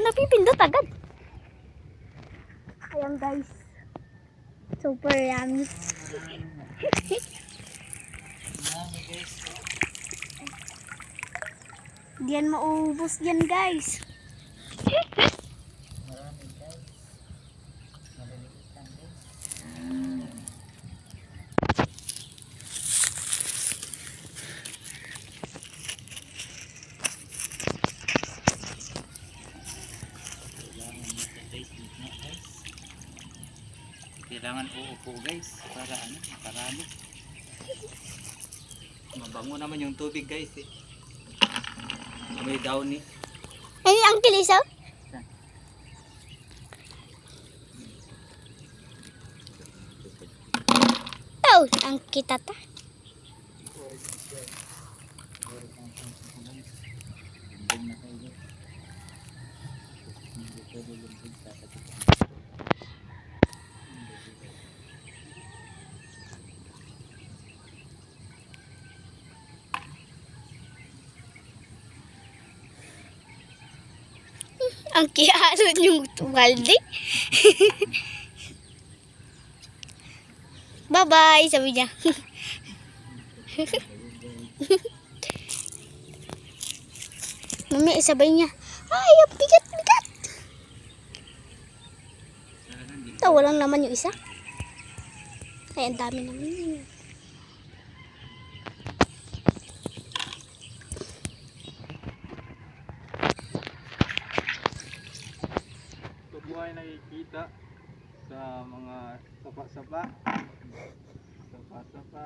napipindot agad. Ayan guys. Super yummy. Diyan maubos yan guys. Kailangan uupo guys para ano, makarami. Mabango naman yung tubig guys eh. May downy. Ay, ang kilisaw? Oh, ang kita ta. Ang kiaron yung tumaldi. Bye-bye, sabi niya. Mami, sabay niya. Ay, ang bigat-bigat. Ito, walang naman yung isa. Ay, ang dami naman yun. Ito po ay nakikita sa mga sapa-sapa. Sapa-sapa.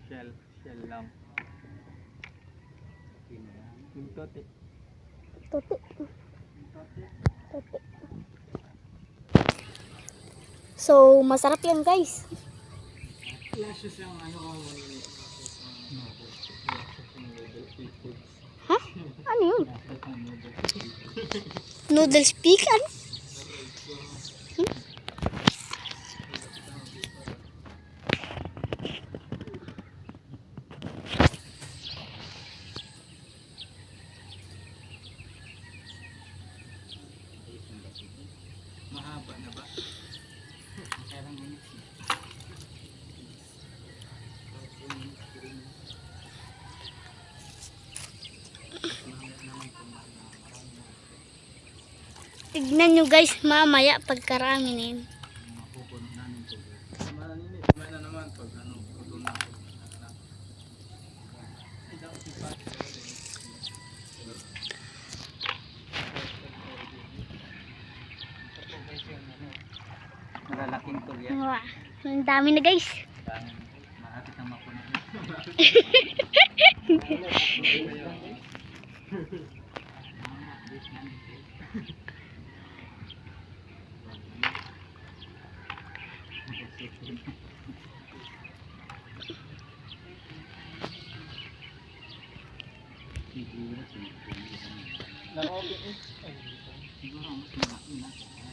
Shell lang. Yung tote. Tuti. So, masarap yan guys. Lashes yung ano Ha? Ano yun? Noodles pican? mahaba na ba? Kailang minutes na. Tignan nyo guys, mamaya pagkarami na yun. Mapupuno namin ito. Maninit. May na naman pag ano, puto na. Malalaking tol yan. Wow, ang dami na guys. Mahapit ang mapuno.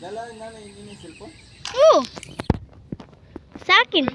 Dala na yung cellphone? Oo. Sa akin.